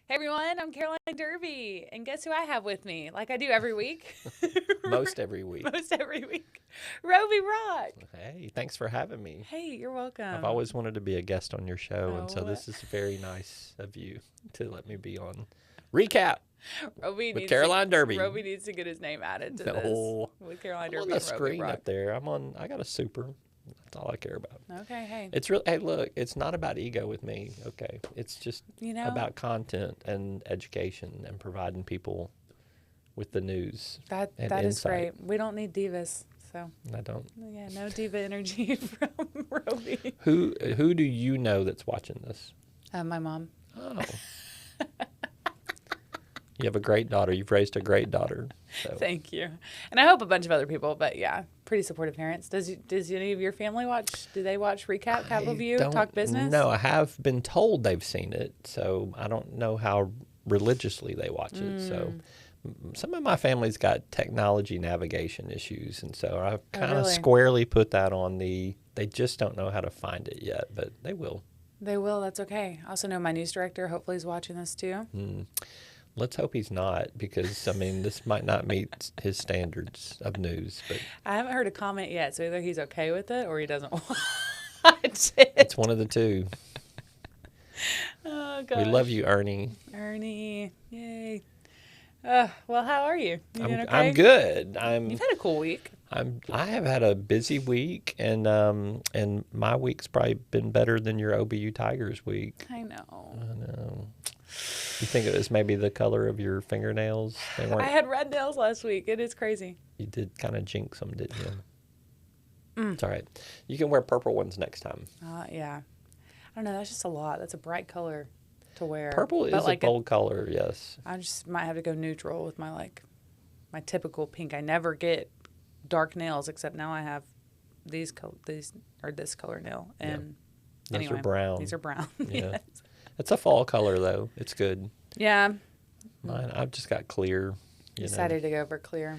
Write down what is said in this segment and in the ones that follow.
Hey everyone, I'm Caroline Derby, and guess who I have with me, like I do every week? Most every week. Most every week. Roby Rock. Hey, thanks for having me. Hey, you're I've welcome. always wanted to be a guest on your show, and so Oh, this is very nice of you to let me be on ReCap Roby with needs to Caroline Derby. Roby needs to get his name added to this No, with Caroline I'm on Derby the and Roby screen Rock. up there. I got a super. That's all I care about. Okay, hey, It's real. Hey, look, it's not about ego with me. Okay, it's just you know about content and education and providing people with the news and that is insight. great. We don't need divas, so I don't. yeah, no diva energy from Roby. Who do you know that's watching this? My mom. Oh. You have a great daughter. You've raised a great daughter. So. Thank you, and I hope a bunch of other people. But yeah, pretty supportive parents. Does any of your family watch? Do they watch ReCap, Capital View, Talk Business? No, I have been told they've seen it, so I don't know how religiously they watch it. So some of my family's got technology navigation issues, and so I've kind of really? squarely put that on the. They just don't know how to find it yet, but they will. They will. That's okay. I also know my news director. Hopefully, he's watching this too. Let's hope he's not, because I mean this might not meet his standards of news. But I haven't heard a comment yet, so either he's okay with it or he doesn't watch it. it's one of the two. Oh gosh. We love you, Ernie. Ernie. Yay. Well, how are you? You doing okay? I'm good. You've had a cool week. I have had a busy week, and my week's probably been better than your OBU Tigers week. I know. I know. You think it was maybe the color of your fingernails? They I weren't. had red nails last week. It is crazy. You did kind of jinx them, didn't you? It's all right. You can wear purple ones next time. Yeah. I don't know. That's just a lot. That's a bright color to wear. Purple But is like a bold color, yes. I just might have to go neutral with my typical pink. I never get dark nails, except now I have this color nail, and Those anyway, are brown. These are brown. Yeah. Yes. It's a fall color, though. It's good. Yeah. Mine, I've just got clear. You know. Decided to go for clear.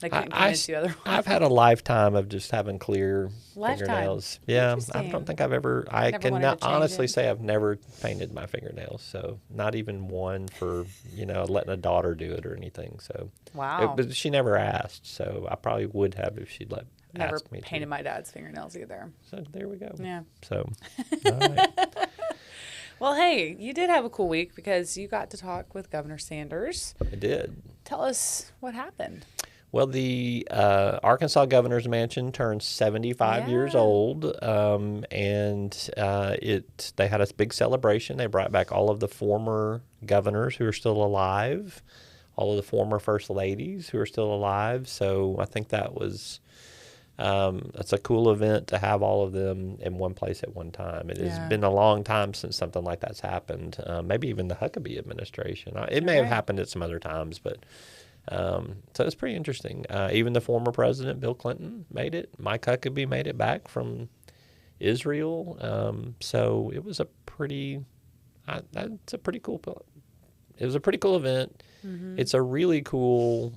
They couldn't I, convince you otherwise. I've had a lifetime of just having clear Lifetime? fingernails. Yeah, I Interesting. don't think I've ever. I Never can wanted to change honestly it? say I've never painted my fingernails. So not even one for letting a daughter do it or anything. So Wow. but she never asked. So I probably would have if she'd Never asked me painted to. my dad's fingernails either. So there we go. Yeah. So all right. Well, hey, you did have a cool week because you got to talk with Governor Sanders. I did. Tell us what happened. Well, the Arkansas Governor's Mansion turned 75 years Yeah. old, and they had a big celebration. They brought back all of the former governors who are still alive, all of the former first ladies who are still alive. So I think that's a cool event to have all of them in one place at one time. It has Yeah. been a long time since something like that's happened. Maybe even the Huckabee administration. It may have Right. happened at some other times, but. So it's pretty interesting. Even the former president, Bill Clinton, made it. Mike Huckabee made it back from Israel. So it was a pretty, it's a pretty cool. It was a pretty cool event. Mm-hmm. It's a really cool,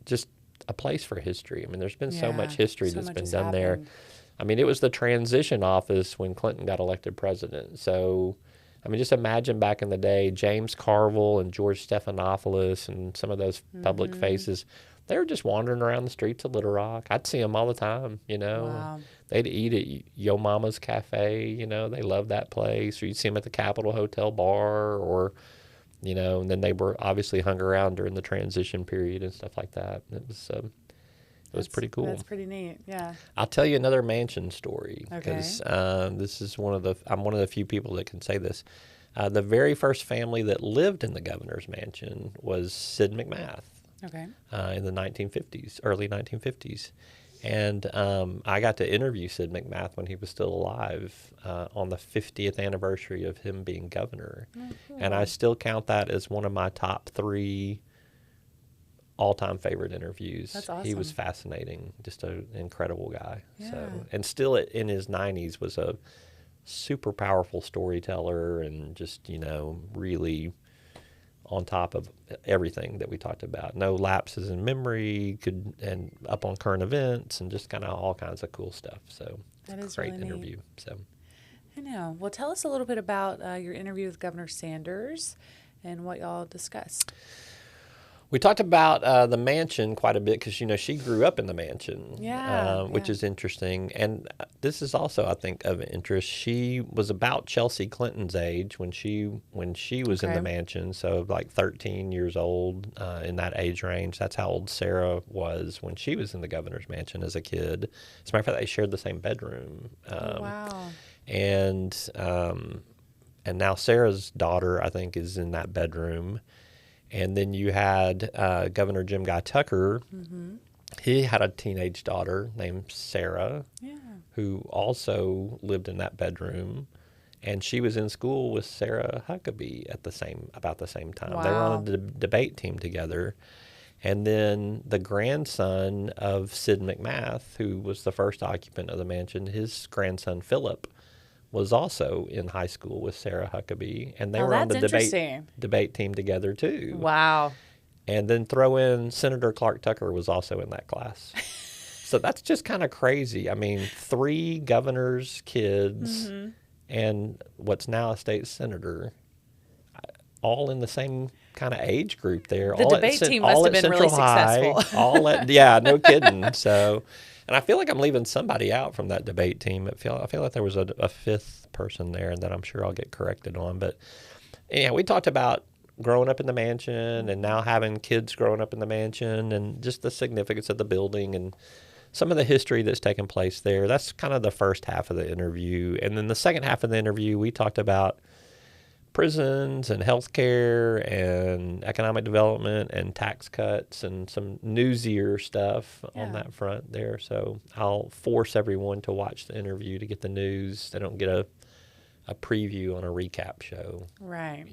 just a place for history. I mean, there's been so much history so that's much been has done there. happened. I mean, it was the transition office when Clinton got elected president. So, I mean, just imagine back in the day, James Carville and George Stephanopoulos and some of those public faces, they were just wandering around the streets of Little Rock. I'd see them all the time, Wow. They'd eat at Yo Mama's Cafe, they loved that place. Or you'd see them at the Capitol Hotel bar or, and then they were obviously hung around during the transition period and stuff like that. It was pretty cool. That's pretty neat. Yeah. I'll tell you another mansion story Okay. because this is I'm one of the few people that can say this. The very first family that lived in the governor's mansion was Sid McMath Okay. in the 1950s, early 1950s. And I got to interview Sid McMath when he was still alive on the 50th anniversary of him being governor. Oh, cool. And I still count that as one of my top 3 all-time favorite interviews. That's awesome. He was fascinating, just an incredible guy. Yeah. So, and still in his 90s was a super powerful storyteller and just, really on top of everything that we talked about. No lapses in memory, and up on current events and just kind of all kinds of cool stuff. So That is great really neat. interview. So I know. Well, tell us a little bit about your interview with Governor Sanders and what y'all discussed. We talked about the mansion quite a bit because, she grew up in the mansion, which is interesting. And this is also, I think, of interest. She was about Chelsea Clinton's age when she was in the mansion, so like 13 years old in that age range. That's how old Sarah was when she was in the governor's mansion as a kid. As a matter of fact, they shared the same bedroom. Wow. And now Sarah's daughter, I think, is in that bedroom. And then you had Governor Jim Guy Tucker. Mm-hmm. He had a teenage daughter named Sarah, who also lived in that bedroom. And she was in school with Sarah Huckabee about the same time. Wow. They were on a debate team together. And then the grandson of Sid McMath, who was the first occupant of the mansion, his grandson Philip was also in high school with Sarah Huckabee, and they were on the debate team together too. Wow. And then throw in Senator Clark Tucker was also in that class. So that's just kind of crazy. I mean, 3 governors' kids and what's now a state senator, all in the same kind of age group there. The debate team must have been really successful. No kidding. So... And I feel like I'm leaving somebody out from that debate team. I feel like there was a 5th person there that I'm sure I'll get corrected on. But yeah, we talked about growing up in the mansion and now having kids growing up in the mansion and just the significance of the building and some of the history that's taken place there. That's kind of the first half of the interview. And then the second half of the interview, we talked about prisons and healthcare and economic development and tax cuts and some newsier stuff on that front there. So I'll force everyone to watch the interview to get the news. They don't get a preview on a recap show. Right.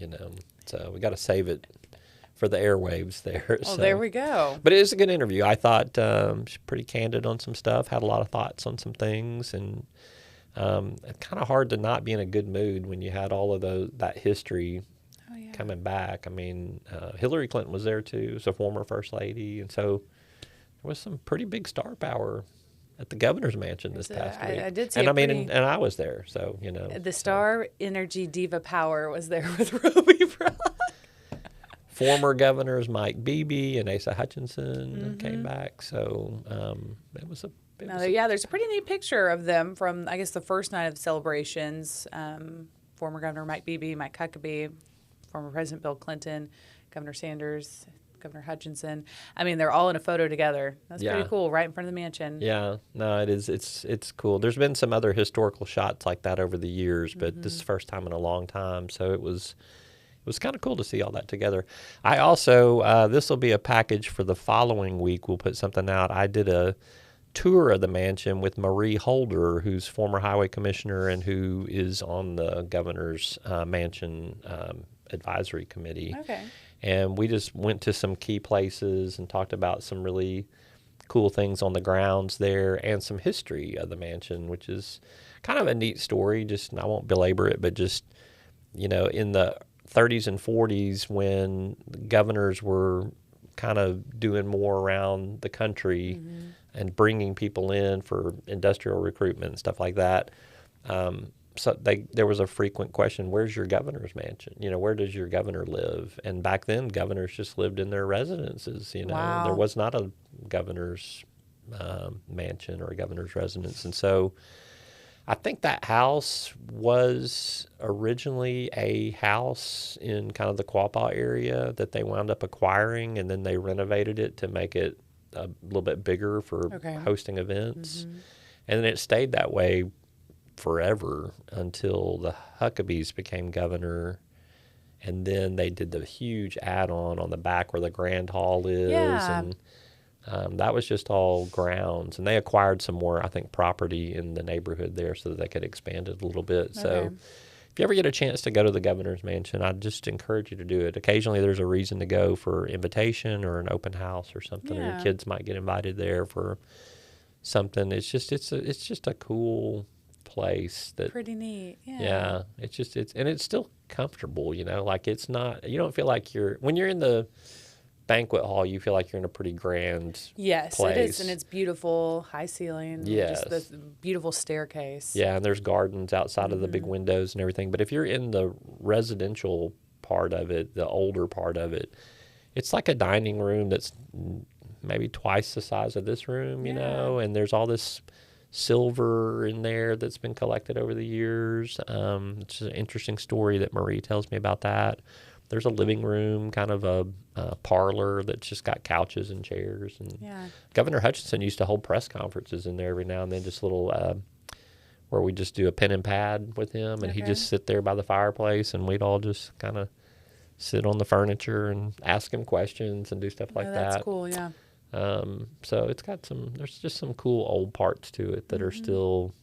So we got to save it for the airwaves there. Well, there we go. But it is a good interview. I thought she's pretty candid on some stuff, had a lot of thoughts on some things, and it's kind of hard to not be in a good mood when you had all of that history coming back. I mean, Hillary Clinton was there too, so former first lady, and so there was some pretty big star power at the governor's mansion this past week. I did see, and I was there, so the star energy diva power was there with Roby Brock. Former governors Mike Beebe and Asa Hutchinson came back, so it was a. There's a pretty neat picture of them from, I guess, the first night of the celebrations. Former Governor Mike Beebe, Mike Huckabee, former President Bill Clinton, Governor Sanders, Governor Hutchinson. I mean, they're all in a photo together. That's pretty cool, right in front of the mansion. Yeah, no, it is. It's cool. There's been some other historical shots like that over the years, but this is the first time in a long time, so it was kind of cool to see all that together. I also, this will be a package for the following week. We'll put something out. I did a tour of the mansion with Marie Holder, who's former highway commissioner and who is on the governor's mansion advisory committee. Okay. And we just went to some key places and talked about some really cool things on the grounds there and some history of the mansion, which is kind of a neat story. Just, I won't belabor it, but just, in the 30s and 40s when governors were kind of doing more around the country and bringing people in for industrial recruitment and stuff like that. So there was a frequent question, where's your governor's mansion? Where does your governor live? And back then, governors just lived in their residences. Wow. There was not a governor's mansion or a governor's residence. And so I think that house was originally a house in kind of the Quapaw area that they wound up acquiring, and then they renovated it to make it a little bit bigger for hosting events. And then it stayed that way forever until the Huckabees became governor. And then they did the huge add-on on the back where the Grand Hall is. Yeah. And that was just all grounds. And they acquired some more, I think, property in the neighborhood there so that they could expand it a little bit. Okay. So if you ever get a chance to go to the governor's mansion, I'd just encourage you to do it. Occasionally there's a reason to go for invitation or an open house or something, or your kids might get invited there for something. It's just a cool place that pretty neat. Yeah, it's still comfortable, like it's not, you don't feel like when you're in the banquet hall, you feel like you're in a pretty grand Yes, place. it is, and it's beautiful, high ceiling. Yes. Just this beautiful staircase. Yeah, and there's gardens outside of the big windows and everything. But if you're in the residential part of it, the older part of it, it's like a dining room that's maybe twice the size of this room, you know, and there's all this silver in there that's been collected over the years. It's an interesting story that Marie tells me about that. There's a living room, kind of a parlor that's just got couches and chairs. And Governor Hutchinson used to hold press conferences in there every now and then, just little where we just do a pen and pad with him, and he'd just sit there by the fireplace, and we'd all just kind of sit on the furniture and ask him questions and do stuff like that. That's cool, yeah. So it's got there's just some cool old parts to it that are still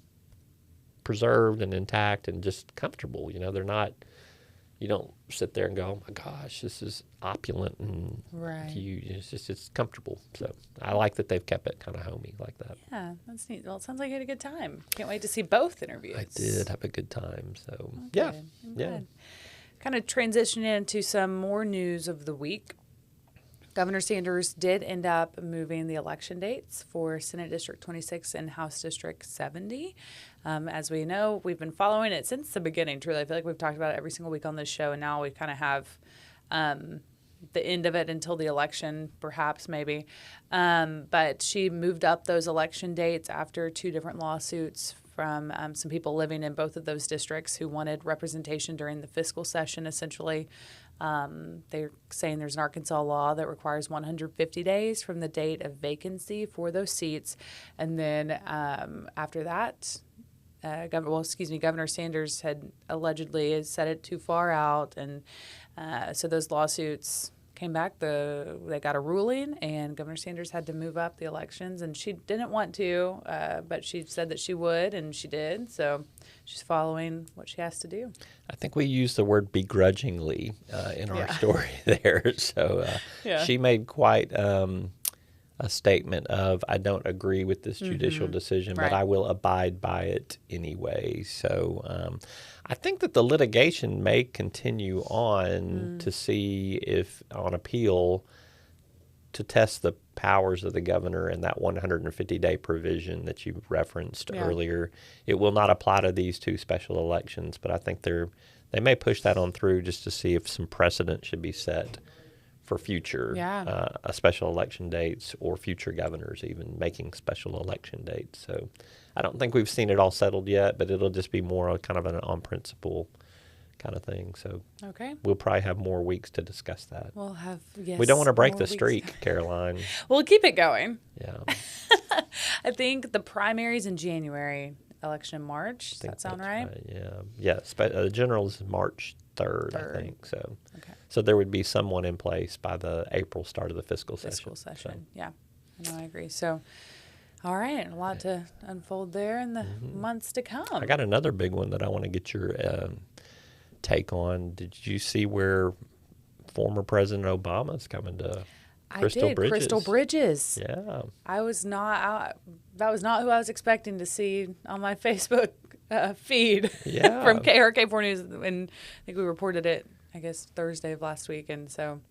preserved and intact and just comfortable. You know, they're not, you don't sit there and go, oh my gosh, this is opulent and huge. It's comfortable. So I like that they've kept it kind of homey like that. Yeah, that's neat. Well, it sounds like you had a good time. Can't wait to see both interviews. I did have a good time. So Good. Kind of transition into some more news of the week. Governor Sanders did end up moving the election dates for Senate District 26 and House District 70. As we know, we've been following it since the beginning, truly. I feel like we've talked about it every single week on this show, and now we kind of have the end of it until the election, perhaps, maybe. But she moved up those election dates after 2 different lawsuits from some people living in both of those districts who wanted representation during the fiscal session, essentially. They're saying there's an Arkansas law that requires 150 days from the date of vacancy for those seats. And then after that, Governor Sanders had allegedly set it too far out. And so those lawsuits came back. They got a ruling, and Governor Sanders had to move up the elections. And she didn't want to, but she said that she would, and she did. So she's following what she has to do. I think we used the word begrudgingly in our story there. So she made quite a statement of, I don't agree with this judicial decision, but I will abide by it anyway. So I think that the litigation may continue on to see if, on appeal, to test the powers of the governor and that 150-day provision that you referenced earlier. It will not apply to these 2 special elections, but I think they may push that on through just to see if some precedent should be set for future special election dates, or future governors even making special election dates. So I don't think we've seen it all settled yet, but it'll just be more kind of an on principle kind of thing. So we'll probably have more weeks to discuss that. We'll have, we don't want to break the streak, Caroline. We'll keep it going. Yeah. I think the primary's in January, election in March. Does that sound right? Yeah. Yes. But the general is March 3rd, I think. So so there would be someone in place by the April start of the fiscal session. So. Yeah. No, I agree. So, all right. A lot to unfold there in the months to come. I got another big one that I want to get your take on. Did you see where former President Obama's coming to Crystal Bridges? Crystal Bridges. Yeah. That was not who I was expecting to see on my Facebook feed from KRK4 News. And I think we reported it, I guess, Thursday of last week. And so,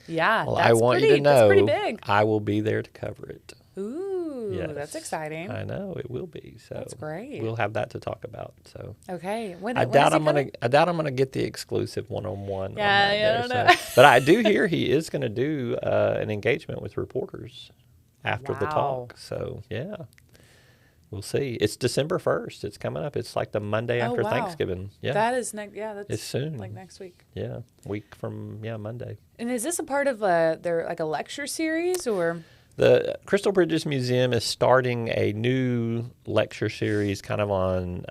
well, I want you to know, that's pretty big. I will be there to cover it. Ooh, that's exciting. I know it will be. So that's great. We'll have that to talk about. So okay, I doubt I'm gonna get the exclusive one-on-one. I don't know. But I do hear he is going to do an engagement with reporters after the talk. So we'll see. It's December 1st. It's coming up. It's like the Monday after Thanksgiving. Yeah, that is that's it's soon. Like next week. Yeah, week from Monday. And is this a part of their like a lecture series or? The Crystal Bridges Museum is starting a new lecture series kind of on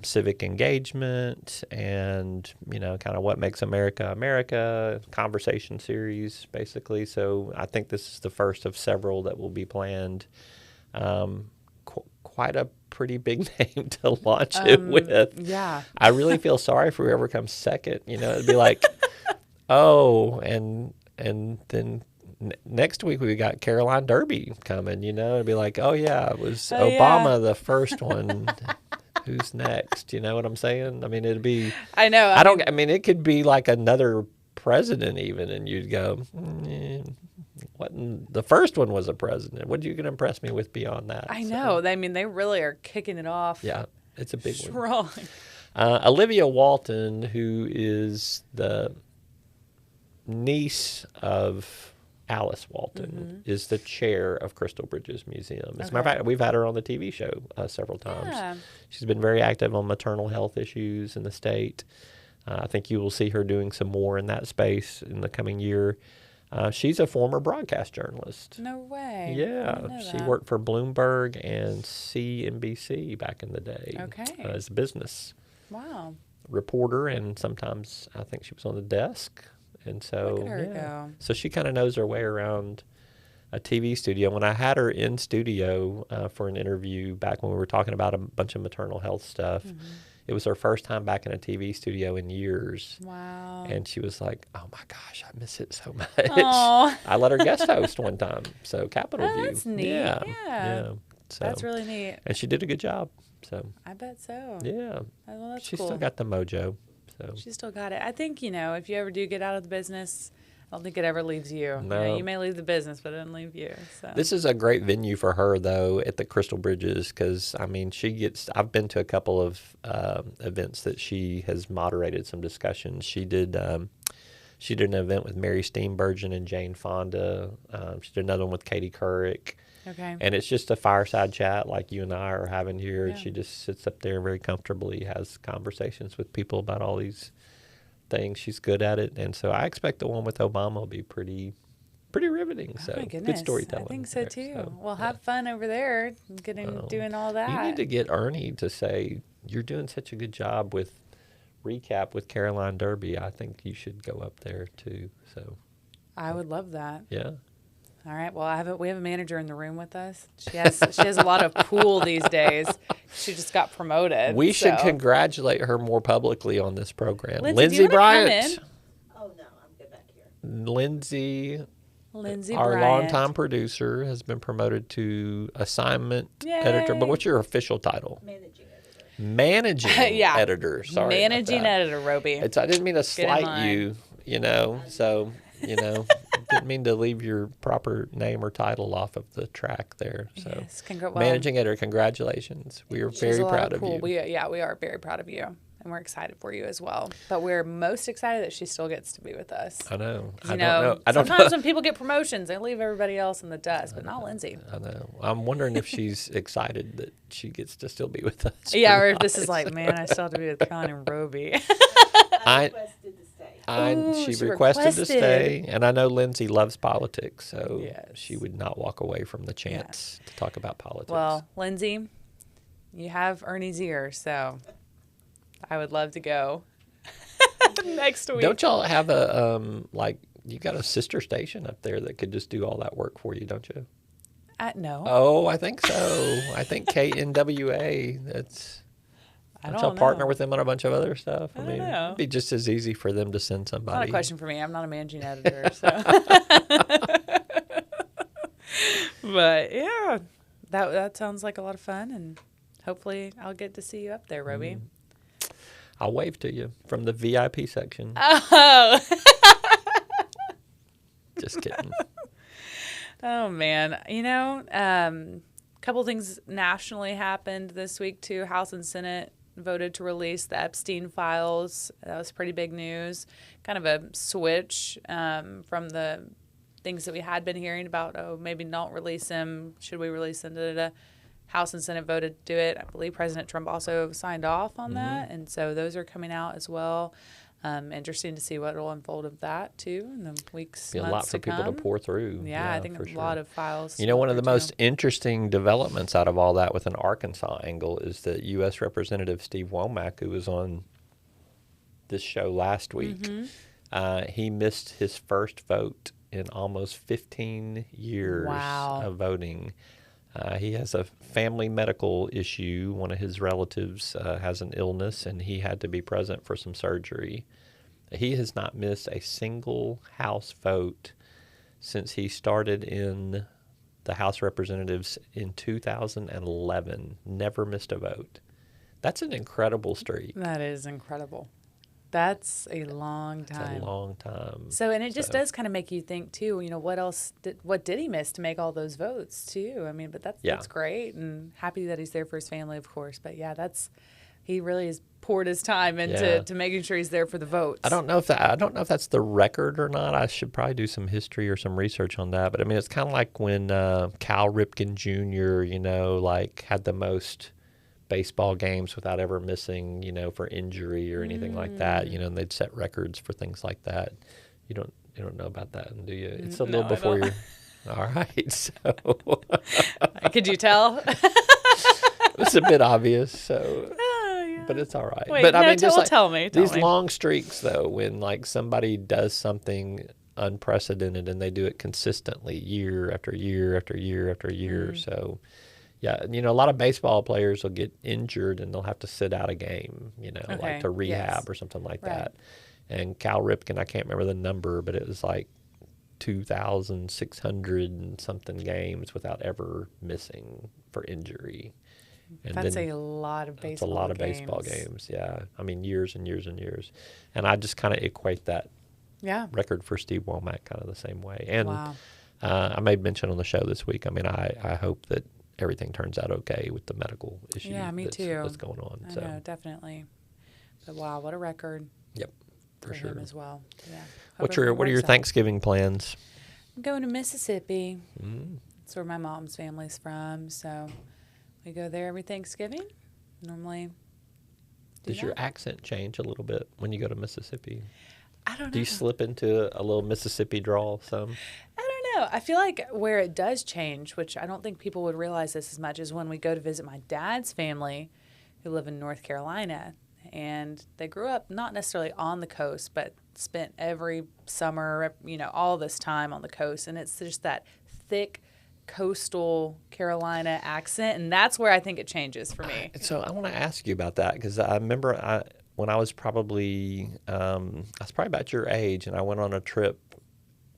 civic engagement and, kind of what makes America America, conversation series, basically. So I think this is the first of several that will be planned. Quite a pretty big name to launch it with. Yeah. I really feel sorry for whoever comes second. It'd be like, and then next week we got Caroline Derby coming, it'd be like, it was Obama the first one. Who's next? You know what I'm saying? I mean, it'd be. I know. I mean, it could be like another president even, and you'd go, the first one was a president. What you can impress me with beyond that? I know. I mean, they really are kicking it off. Yeah, it's a big one. Strong. Olivia Walton, who is the niece of Alice Walton, is the chair of Crystal Bridges Museum. As a matter of fact, we've had her on the TV show several times. Yeah. She's been very active on maternal health issues in the state. I think you will see her doing some more in that space in the coming year. She's a former broadcast journalist. No way. I Yeah, didn't know she that. worked for Bloomberg and CNBC back in the day as a business Wow. reporter, and sometimes I think she was on the desk. And so, Look at her go. so she kind of knows her way around a TV studio. When I had her in studio for an interview back when we were talking about a bunch of maternal health stuff, it was her first time back in a TV studio in years. Wow. And she was like, "Oh my gosh, I miss it so much." Aw. I let her guest host one time. So Capitol Oh, View. that's neat. Yeah. So, That's really neat. and she did a good job. So I bet so. yeah, Well, that's she's cool. still got the mojo. So She's still got it. I think, if you ever do get out of the business, I don't think it ever leaves you. No. You may leave the business, but it doesn't leave you. So this is a great venue for her, though, at the Crystal Bridges, because I've been to a couple of events that she has moderated some discussions. She did an event with Mary Steenburgen and Jane Fonda. She did another one with Katie Couric. Okay. And it's just a fireside chat like you and I are having here. Yeah. She just sits up there very comfortably, has conversations with people about all these things. She's good at it. And so I expect the one with Obama will be pretty riveting. Oh So my goodness. good storytelling. I think so there. too. So, Well, yeah. have fun over there doing all that. You need to get Ernie to say, "You're doing such a good job with ReCap with Caroline Derby. I think you should go up there too." So I would love that. yeah. All right. Well, we have a manager in the room with us. She has a lot of pool these days. She just got promoted. We should so. congratulate her more publicly on this program. Lindsay, do you wanna Bryant. Oh, no, I'm good back here. Lindsay, Lindsay our Bryant. longtime producer, has been promoted to assignment Yay. editor. But what's your official title? Managing editor. Managing Yeah. editor. Sorry. about Managing that. editor, Roby. I didn't mean to in slight line. you, so, didn't mean to leave your proper name or title off of the track there. So, Yes, well, managing editor, congratulations. We are she's very a lot proud of cool. you. We are very proud of you, and we're excited for you as well. But we're most excited that she still gets to be with us. I know. 'Cause, I don't know. I don't sometimes know. when people get promotions, they leave everybody else in the dust, but not Lindsay. I know. I'm wondering if she's excited that she gets to still be with us. Yeah, or if this is like, man, I still have to be with Con and Roby. I requested to stay. Ooh, she she requested to requested. stay, and I know Lindsay loves politics, so Yes. she would not walk away from the chance to talk about politics. Well, Lindsay, you have Ernie's ear, so I would love to go next week. don't y'all have you got a sister station up there that could just do all that work for you, don't you? No, Oh, I think so. I think KNWA. I Don't don't y'all partner know. with them on a bunch of other stuff? I don't know. it'd be just as easy for them to send somebody. Not a question for me. I'm not a managing editor, so. But yeah, that sounds like a lot of fun, and hopefully I'll get to see you up there, Roby. I'll wave to you from the VIP section. Oh. Just kidding. Oh man, couple things nationally happened this week too. House and Senate voted to release the Epstein files. That was pretty big news. Kind of a switch from the things that we had been hearing about. Oh, maybe don't release them. Should we release them? House and Senate voted to do it. I believe President Trump also signed off on that, and so those are coming out as well. Interesting to see what will unfold of that too in the weeks, Be a months lot for to people come. to pour through. Yeah, I think for a sure. lot of files. You know, one of the to most interesting developments out of all that with an Arkansas angle is that U.S. Representative Steve Womack, who was on this show last week, he missed his first vote in almost 15 years Wow. of voting. He has a family medical issue. One of his relatives has an illness, and he had to be present for some surgery. He has not missed a single House vote since he started in the House of Representatives in 2011. Never missed a vote. That's an incredible streak. That is incredible. That's a long It's time. a long time. So, and it just So- does kind of make you think too, what did he miss to make all those votes too? I mean, but that's great, and happy that he's there for his family, of course. But yeah, he really has poured his time into to making sure he's there for the votes. I don't know if that's the record or not. I should probably do some history or some research on that. But I mean, it's kind of like when Cal Ripken Jr., like had the most baseball games without ever missing, for injury or anything like that. And they'd set records for things like that. You don't know about that, do you? It's a little No, I before don't. you're. All right, so Could you tell? it's a bit obvious. So. Oh, yeah. But it's all right. Wait, but I no, mean, just tell me. these long streaks, though, when somebody does something unprecedented and they do it consistently year after year after year after year. So, yeah, a lot of baseball players will get injured and they'll have to sit out a game, like to rehab or something like that. And Cal Ripken, I can't remember the number, but it was like 2,600 and something games without ever missing for injury. And That's a lot of baseball games. That's a lot of baseball games, yeah. I mean, years and years and years. And I just kind of equate that record for Steve Womack kind of the same way. And I made mention on the show this week, I mean, I hope that everything turns out okay with the medical issue that's going on. I know, definitely. But wow, what a record. Yep, for sure. Him as well. Yeah. What are your Thanksgiving plans? I'm going to Mississippi. That's where my mom's family's from, so we go there every Thanksgiving. Normally. Does your accent change a little bit when you go to Mississippi? I don't know. Do you slip into a little Mississippi drawl some? I don't know. I feel like where it does change, which I don't think people would realize this as much, is when we go to visit my dad's family who live in North Carolina. And they grew up not necessarily on the coast, but spent every summer, all this time on the coast. And it's just that thick coastal Carolina accent. And that's where I think it changes for me. So I want to ask you about that because I remember when I was probably about your age, and I went on a trip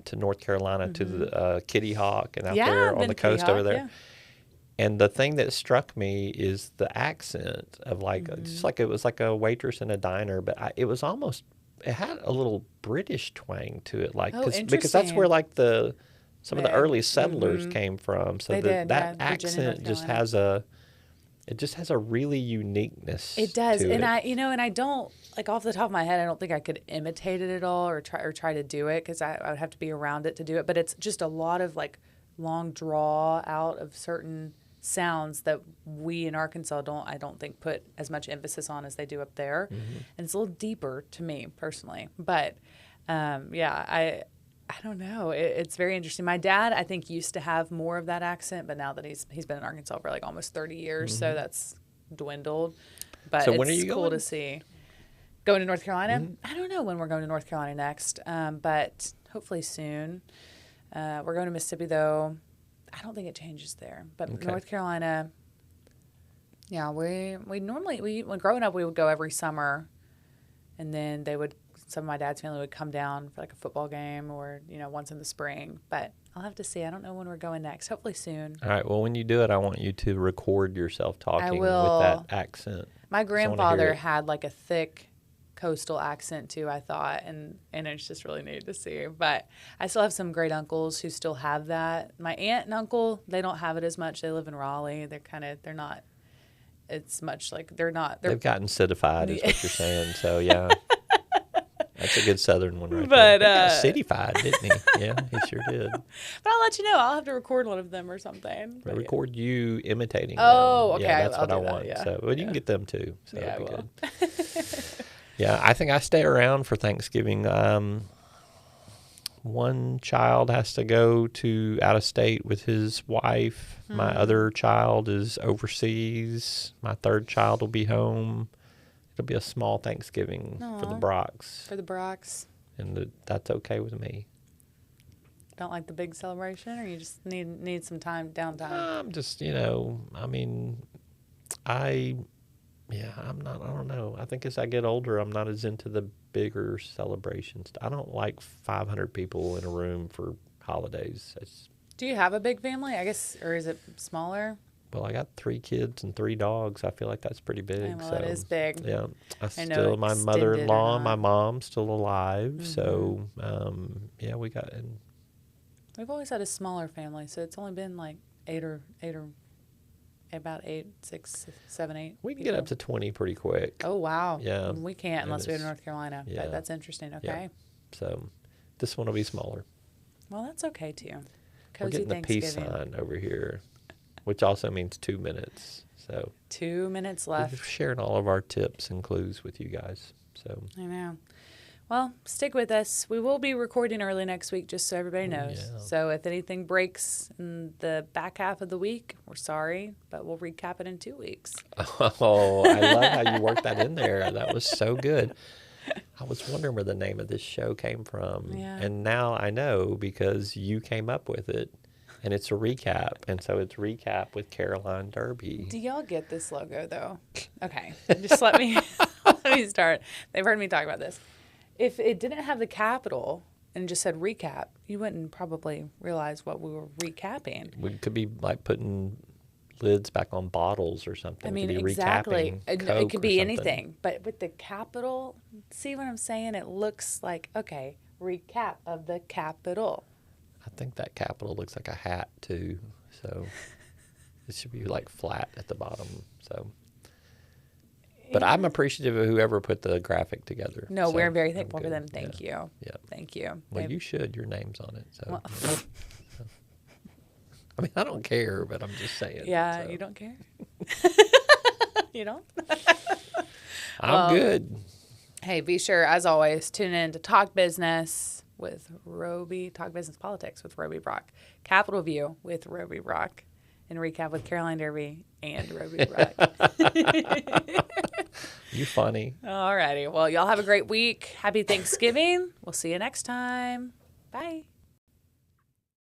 to North Carolina to the Kitty Hawk and out there on the coast over there. Yeah. And the thing that struck me is the accent of just like it was like a waitress in a diner, but it was almost, it had a little British twang to it, because that's where some of the early settlers came from. So that accent just has a really uniqueness. It does, to and it. I don't, off the top of my head, I don't think I could imitate it at all or try to do it because I would have to be around it to do it. But it's just a lot of long draw out of certain sounds that we in Arkansas I don't think put as much emphasis on as they do up there, and it's a little deeper to me personally. But I don't know. It's very interesting. My dad, I think, used to have more of that accent, but now that he's been in Arkansas for almost 30 years, so that's dwindled. But so it's when are you cool going? To see. Going to North Carolina? I don't know when we're going to North Carolina next, but hopefully soon. We're going to Mississippi, though. I don't think it changes there. But North Carolina, yeah, we normally, when growing up, we would go every summer, and then some of my dad's family would come down for a football game or, once in the spring. But I'll have to see. I don't know when we're going next. Hopefully soon. All right. Well, when you do it, I want you to record yourself talking with that accent. My grandfather had a thick coastal accent too, I thought, and it's just really neat to see. But I still have some great uncles who still have that. My aunt and uncle, they don't have it as much. They live in Raleigh. They're not. It's much they've gotten cityfied, is what you're saying. So yeah. That's a good Southern one right there. He got cityfied, didn't he? Yeah, he sure did. But I'll let you know. I'll have to record one of them or something. Record you imitating them. Oh, okay. Yeah, that's what I want. So, you can get them too. So that'd be good. Yeah, I think I stay around for Thanksgiving. One child has to go out of state with his wife. My other child is overseas. My third child will be home. It'll be a small Thanksgiving for the Brocks. For the Brocks. And that's okay with me. Don't like the big celebration, or you just need some downtime? I'm just, I don't know. I think as I get older, I'm not as into the bigger celebrations. I don't like 500 people in a room for holidays. Do you have a big family, I guess, or is it smaller? well, I got 3 kids and 3 dogs. I feel like that's pretty big. Yeah, well, so it is big. yeah, I know still my extended or mother-in-law, not. my mom's still alive. So yeah, we got. And We've always had a smaller family, so it's only been like about 8, 6, 7, 8. we can get up to 20 pretty quick. Oh, wow. Yeah. We can't And unless we go to it's- North Carolina. yeah. That's interesting. Okay. So this one will be smaller. Well, that's okay too. We're Cozy getting the peace Thanksgiving. sign over here, which also means 2 minutes. So 2 minutes we're left. sharing all of our tips and clues with you guys. So I know. Well, stick with us. We will be recording early next week, just so everybody knows. yeah. So if anything breaks in the back half of the week, we're sorry, but we'll recap it in 2 weeks. oh, I love how you worked that in there. That was so good. I was wondering where the name of this show came from. Yeah. And now I know because you came up with it. And it's a recap. And so it's Recap with Caroline Derby. Do y'all get this logo though? Okay, just let me let me start. They've heard me talk about this. If it didn't have the capital and just said recap, you wouldn't probably realize what we were recapping. We could be like putting lids back on bottles or something. I mean, we could be exactly. recapping It Coke could or be something. anything. But with the capital, see what I'm saying? It looks like, okay, recap of the capital. I think that capital looks like a hat too. So it should be like flat at the bottom. So, but I'm appreciative of whoever put the graphic together. No, So, we're very I'm thankful for good. them. Thank you. Yeah. Thank you. Well, They've- you should. Your name's on it. So, Well- I mean, I don't care, but I'm just saying. Yeah, so. you don't care? You don't? I'm Well, good. Hey, be sure, as always, tune in to Talk Business with Roby, Talk Business Politics with Roby Brock, Capital View with Roby Brock, and Recap with Caroline Derby and Roby Brock. You funny. All righty. Well, y'all have a great week. Happy Thanksgiving. We'll see you next time. Bye.